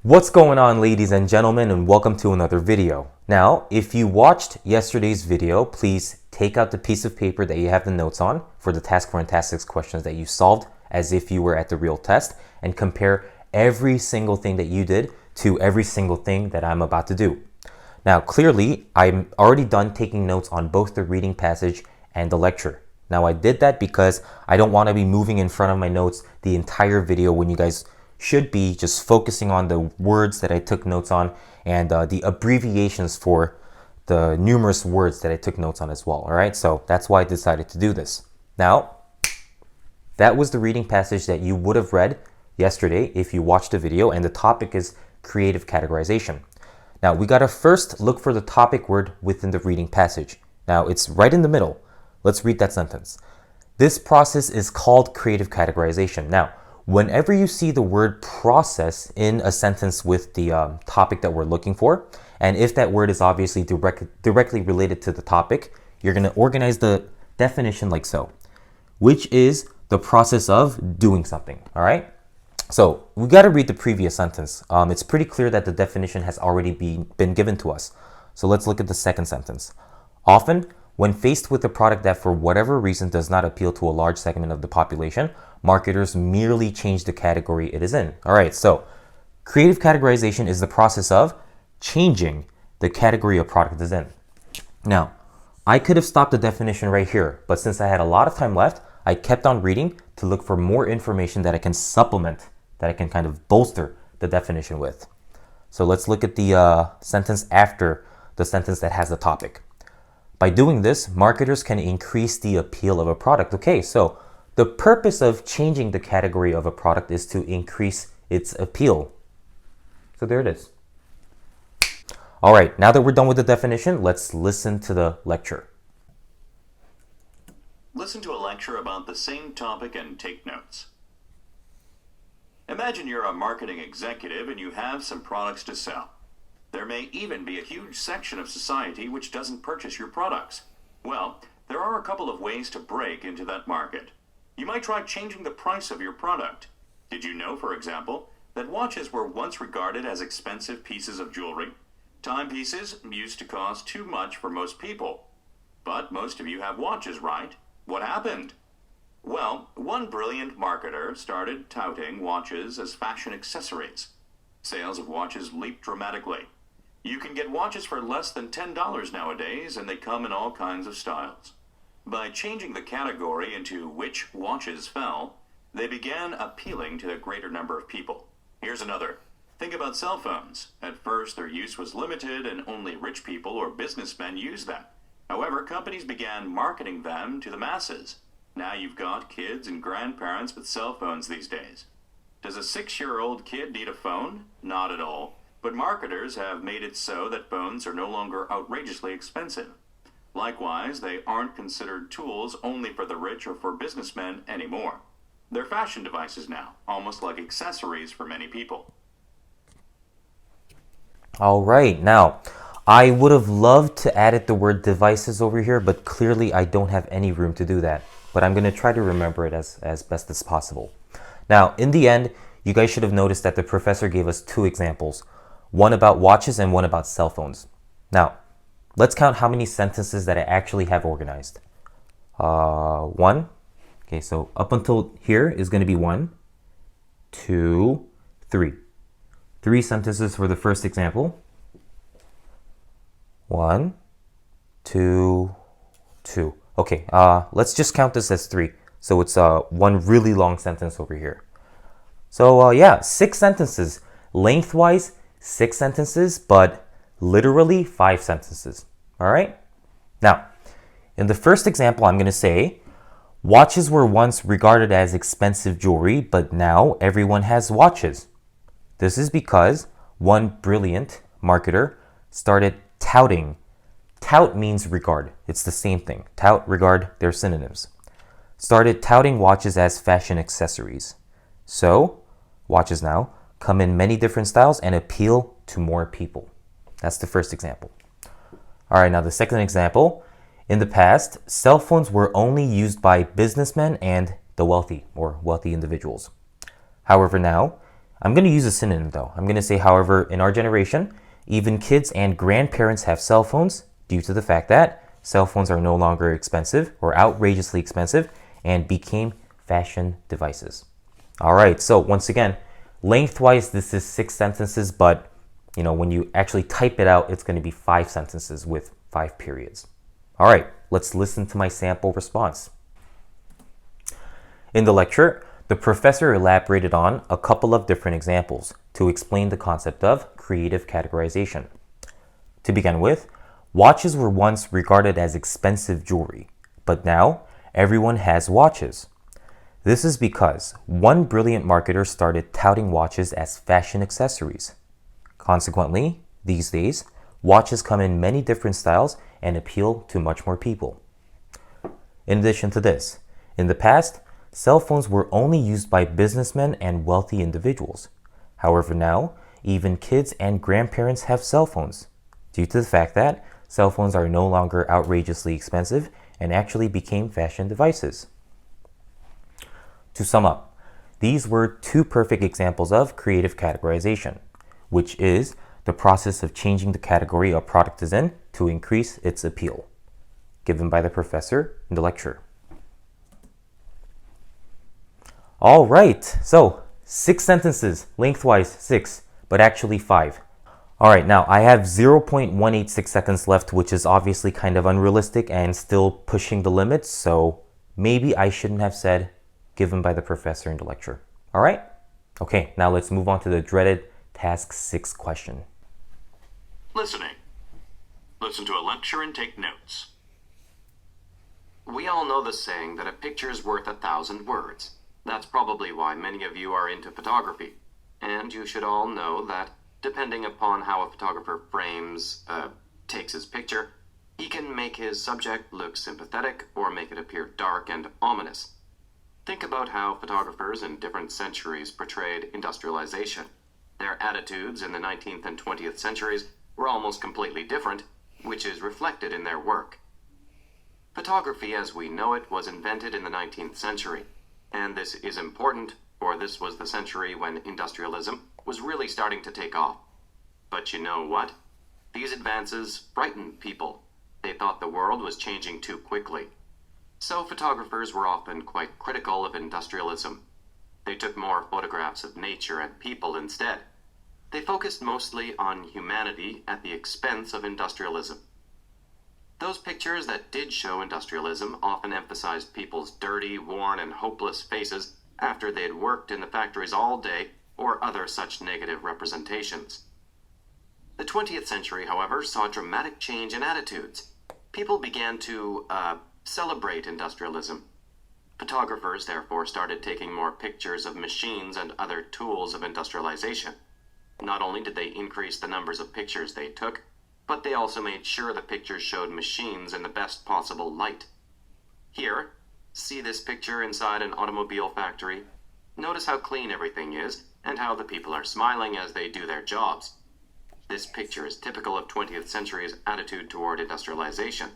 What's going on, ladies and gentlemen, and welcome to another video. Now, if you watched yesterday's video, please take out the piece of paper that you have the notes on for the task 4 and task 6 questions that you solved as if you were at the real test, and compare every single thing that you did to every single thing that I'm about to do. Now, clearly, I'm already done taking notes on both the reading passage and the lecture. Now, I did that because I don't want to be moving in front of my notes the entire video when you guys should be just focusing on the words that I took notes on and the abbreviations for the numerous words that I took notes on as well. All right, so that's why I decided to do this. Now, that was the reading passage that you would have read yesterday if you watched the video, and the topic is creative categorization. Now, we got to first look for the topic word within the reading passage. Now, it's right in the middle. Let's read that sentence. This process is called creative categorization. Now, whenever you see the word process in a sentence with the topic that we're looking for, and if that word is obviously directly related to the topic, you're going to organize the definition like so, which is the process of doing something, all right? So we got to read the previous sentence. It's pretty clear that the definition has already been given to us. So let's look at the second sentence. Often, when faced with a product that for whatever reason does not appeal to a large segment of the population, marketers merely change the category it is in. All right, so creative categorization is the process of changing the category a product is in. Now, I could have stopped the definition right here, but since I had a lot of time left, I kept on reading to look for more information that I can supplement, that I can kind of bolster the definition with. So let's look at the sentence after the sentence that has the topic. By doing this, marketers can increase the appeal of a product. Okay, so the purpose of changing the category of a product is to increase its appeal. So there it is. All right, now that we're done with the definition, let's listen to the lecture. Listen to a lecture about the same topic and take notes. Imagine you're a marketing executive and you have some products to sell. There may even be a huge section of society which doesn't purchase your products. Well, there are a couple of ways to break into that market. You might try changing the price of your product. Did you know, for example, that watches were once regarded as expensive pieces of jewelry? Timepieces used to cost too much for most people. But most of you have watches, right? What happened? Well, one brilliant marketer started touting watches as fashion accessories. Sales of watches leaped dramatically. You can get watches for less than $10 nowadays, and they come in all kinds of styles. By changing the category into which watches fell, they began appealing to a greater number of people. Here's another. Think about cell phones. At first, their use was limited, and only rich people or businessmen used them. However, companies began marketing them to the masses. Now you've got kids and grandparents with cell phones these days. Does a 6-year-old kid need a phone? Not at all. But marketers have made it so that phones are no longer outrageously expensive. Likewise, they aren't considered tools only for the rich or for businessmen anymore. They're fashion devices now, almost like accessories for many people. All right, now, I would have loved to add the word devices over here, but clearly I don't have any room to do that. But I'm going to try to remember it as best as possible. Now, in the end, you guys should have noticed that the professor gave us 2 examples. One about watches and one about cell phones. Now, let's count how many sentences that I actually have organized. 1. Okay, so up until here is going to be 1, 2, 3. 3 sentences for the first example. 1, 2, 2. Okay, let's just count this as 3. So it's one really long sentence over here. So yeah, 6 sentences. Lengthwise, 6 sentences, but literally 5 sentences. All right? Now, in the first example, I'm going to say, watches were once regarded as expensive jewelry, but now everyone has watches. This is because one brilliant marketer started touting. Tout means regard. It's the same thing. Tout, regard, they're synonyms. Started touting watches as fashion accessories. So, watches now come in many different styles and appeal to more people. That's the first example. All right, now the second example. In the past, cell phones were only used by businessmen and the wealthy or wealthy individuals. However, now, I'm going to use a synonym though. I'm going to say, however, in our generation, even kids and grandparents have cell phones due to the fact that cell phones are no longer expensive or outrageously expensive and became fashion devices. All right, so once again, lengthwise, this is 6 sentences, but when you actually type it out, it's going to be 5 sentences with 5 periods. All right, let's listen to my sample response. In the lecture, the professor elaborated on a couple of different examples to explain the concept of creative categorization. To begin with, watches were once regarded as expensive jewelry, but now everyone has watches. This is because one brilliant marketer started touting watches as fashion accessories. Consequently, these days, watches come in many different styles and appeal to much more people. In addition to this, in the past, cell phones were only used by businessmen and wealthy individuals. However, now, even kids and grandparents have cell phones, due to the fact that cell phones are no longer outrageously expensive and actually became fashion devices. To sum up, these were 2 perfect examples of creative categorization, which is the process of changing the category a product is in to increase its appeal, given by the professor in the lecture. All right, so 6 sentences, lengthwise 6, but actually 5. All right, now I have 0.186 seconds left, which is obviously kind of unrealistic and still pushing the limits, so maybe I shouldn't have said given by the professor in the lecture. All right? Okay, now let's move on to the dreaded task 6 question. Listening. Listen to a lecture and take notes. We all know the saying that a picture is worth 1,000 words. That's probably why many of you are into photography. And you should all know that, depending upon how a photographer takes his picture, he can make his subject look sympathetic or make it appear dark and ominous. Think about how photographers in different centuries portrayed industrialization. Their attitudes in the 19th and 20th centuries were almost completely different, which is reflected in their work. Photography as we know it was invented in the 19th century, and this is important, for this was the century when industrialism was really starting to take off. But you know what? These advances frightened people. They thought the world was changing too quickly. So photographers were often quite critical of industrialism. They took more photographs of nature and people instead. They focused mostly on humanity at the expense of industrialism. Those pictures that did show industrialism often emphasized people's dirty, worn, and hopeless faces after they had worked in the factories all day, or other such negative representations. The 20th century, however, saw a dramatic change in attitudes. People began to, celebrate industrialism. Photographers, therefore, started taking more pictures of machines and other tools of industrialization. Not only did they increase the numbers of pictures they took, but they also made sure the pictures showed machines in the best possible light. Here, see this picture inside an automobile factory? Notice how clean everything is, and how the people are smiling as they do their jobs. This picture is typical of 20th century's attitude toward industrialization.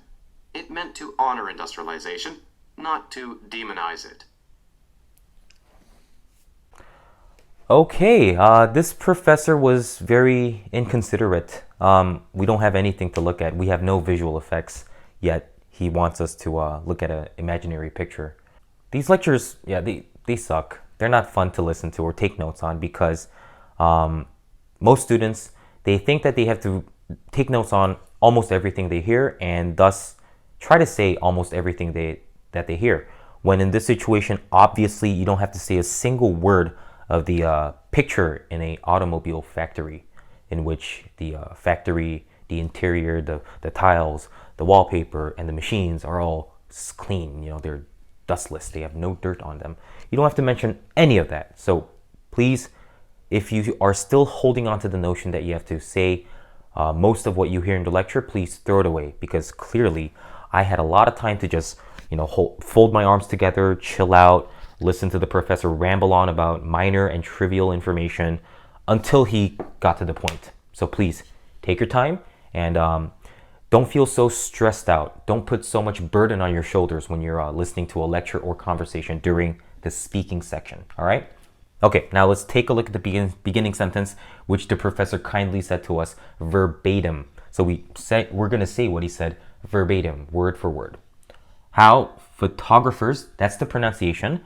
It meant to honor industrialization, not to demonize it. Okay, this professor was very inconsiderate. We don't have anything to look at. We have no visual effects, yet he wants us to look at an imaginary picture. These lectures, yeah, they suck. They're not fun to listen to or take notes on because most students, they think that they have to take notes on almost everything they hear and thus try to say almost everything that they hear. When in this situation, obviously, you don't have to say a single word of the picture in an automobile factory, in which the factory, the interior, the tiles, the wallpaper, and the machines are all clean. They're dustless. They have no dirt on them. You don't have to mention any of that. So please, if you are still holding on to the notion that you have to say most of what you hear in the lecture, please throw it away, because clearly I had a lot of time to just, fold my arms together, chill out, listen to the professor ramble on about minor and trivial information until he got to the point. So please take your time and don't feel so stressed out. Don't put so much burden on your shoulders when you're listening to a lecture or conversation during the speaking section. All right? Okay, now let's take a look at the beginning sentence, which the professor kindly said to us verbatim. So we're going to say what he said verbatim, word for word. How photographers, that's the pronunciation,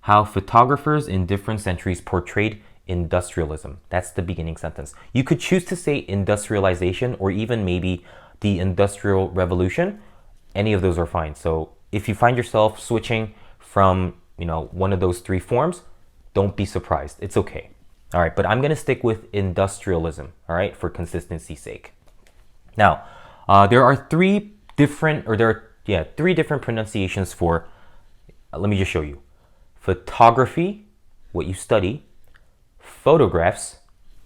how photographers in different centuries portrayed industrialism. That's the beginning sentence. You could choose to say industrialization or even maybe the Industrial Revolution. Any of those are fine. So if you find yourself switching from, one of those three forms, don't be surprised. It's okay. All right, but I'm going to stick with industrialism, all right, for consistency's sake. Now, there are three different pronunciations for, let me just show you. Photography, what you study, photographs,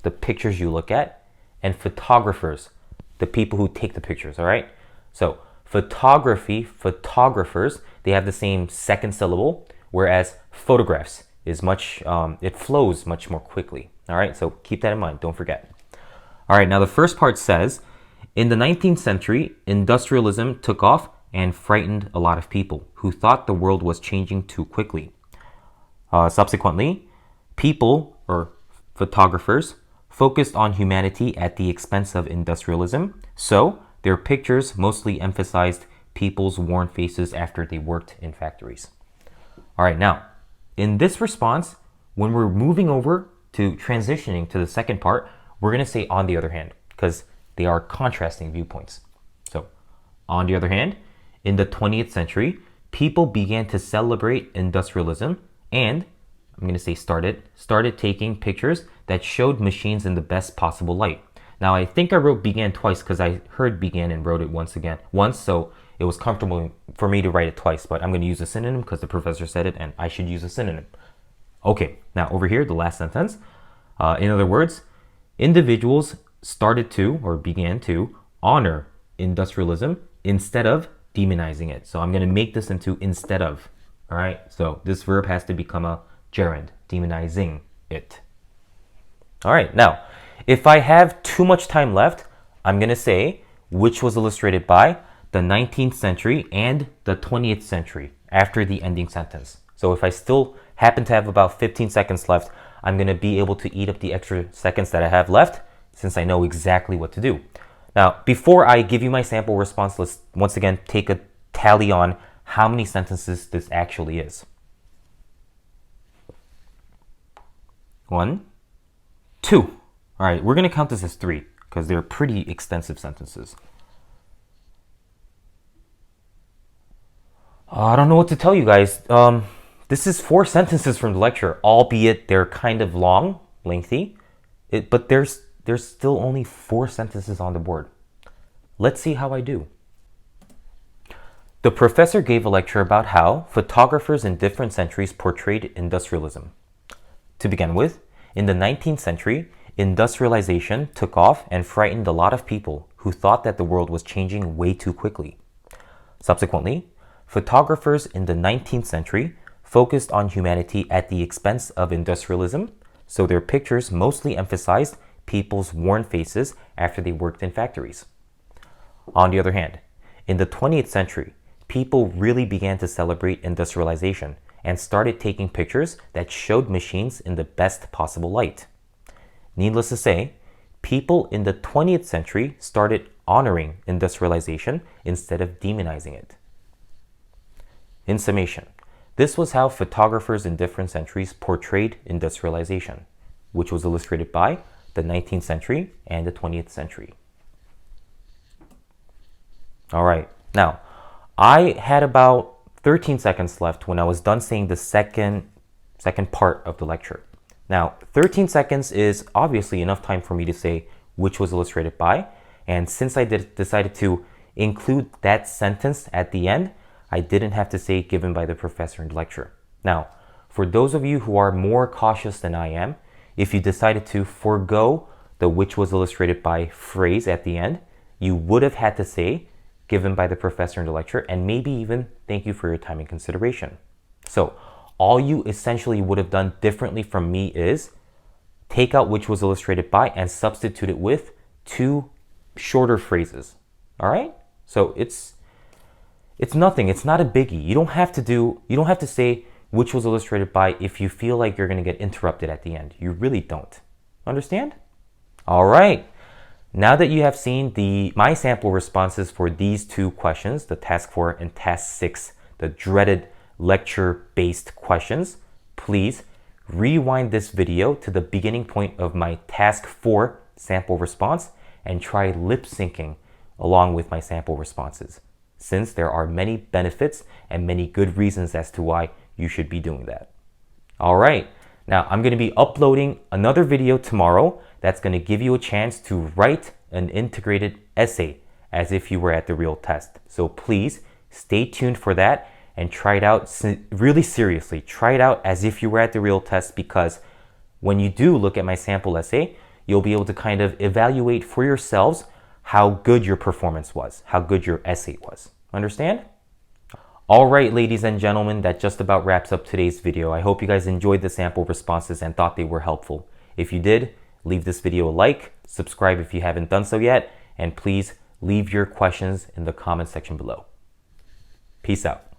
the pictures you look at, and photographers, the people who take the pictures, all right? So photography, photographers, they have the same second syllable, whereas photographs is it flows much more quickly, all right? So keep that in mind, don't forget. All right, now the first part says, in the 19th century, industrialism took off and frightened a lot of people who thought the world was changing too quickly. Subsequently, people, or photographers, focused on humanity at the expense of industrialism, so their pictures mostly emphasized people's worn faces after they worked in factories. All right, now, in this response, when we're moving over to transitioning to the second part, we're going to say on the other hand, because they are contrasting viewpoints. So, on the other hand, in the 20th century, people began to celebrate industrialism and, I'm going to say started taking pictures that showed machines in the best possible light. Now, I think I wrote began twice because I heard began and wrote it once, so it was comfortable for me to write it twice, but I'm going to use a synonym because the professor said it and I should use a synonym. Okay, now over here, the last sentence. In other words, individuals started to, or began to, honor industrialism instead of demonizing it. So I'm going to make this into instead of. All right, so this verb has to become a gerund, demonizing it. All right, now, if I have too much time left, I'm going to say which was illustrated by the 19th century and the 20th century after the ending sentence. So if I still happen to have about 15 seconds left, I'm going to be able to eat up the extra seconds that I have left since I know exactly what to do. Now, before I give you my sample response, let's once again take a tally on how many sentences this actually is. 1, 2. All right, we're going to count this as 3 because they're pretty extensive sentences. I don't know what to tell you guys. This is 4 sentences from the lecture, albeit they're kind of long, lengthy, but there's still only 4 sentences on the board. Let's see how I do. The professor gave a lecture about how photographers in different centuries portrayed industrialism. To begin with, in the 19th century, industrialization took off and frightened a lot of people who thought that the world was changing way too quickly. Subsequently, photographers in the 19th century focused on humanity at the expense of industrialism, so their pictures mostly emphasized people's worn faces after they worked in factories. On the other hand, in the 20th century, people really began to celebrate industrialization and started taking pictures that showed machines in the best possible light. Needless to say, people in the 20th century started honoring industrialization instead of demonizing it. In summation, this was how photographers in different centuries portrayed industrialization, which was illustrated by the 19th century and the 20th century. All right, now, I had about 13 seconds left when I was done saying the second part of the lecture. Now, 13 seconds is obviously enough time for me to say which was illustrated by, and since I decided to include that sentence at the end, I didn't have to say given by the professor in the lecture. Now, for those of you who are more cautious than I am, if you decided to forego the which was illustrated by phrase at the end, you would have had to say given by the professor in the lecture and maybe even thank you for your time and consideration. So all you essentially would have done differently from me is take out which was illustrated by and substitute it with 2 shorter phrases. All right? So it's nothing. It's not a biggie. You don't have to say which was illustrated by if you feel like you're going to get interrupted at the end. You really don't. Understand? All right. Now that you have seen my sample responses for these two questions, the task 4 and task 6, the dreaded lecture-based questions, please rewind this video to the beginning point of my task 4 sample response and try lip syncing along with my sample responses, since there are many benefits and many good reasons as to why you should be doing that. All right, now I'm going to be uploading another video tomorrow that's going to give you a chance to write an integrated essay as if you were at the real test. So please stay tuned for that and try it out really seriously. Try it out as if you were at the real test, because when you do look at my sample essay, you'll be able to kind of evaluate for yourselves how good your performance was, how good your essay was. Understand? All right, ladies and gentlemen, that just about wraps up today's video. I hope you guys enjoyed the sample responses and thought they were helpful. If you did, leave this video a like, subscribe if you haven't done so yet, and please leave your questions in the comment section below. Peace out.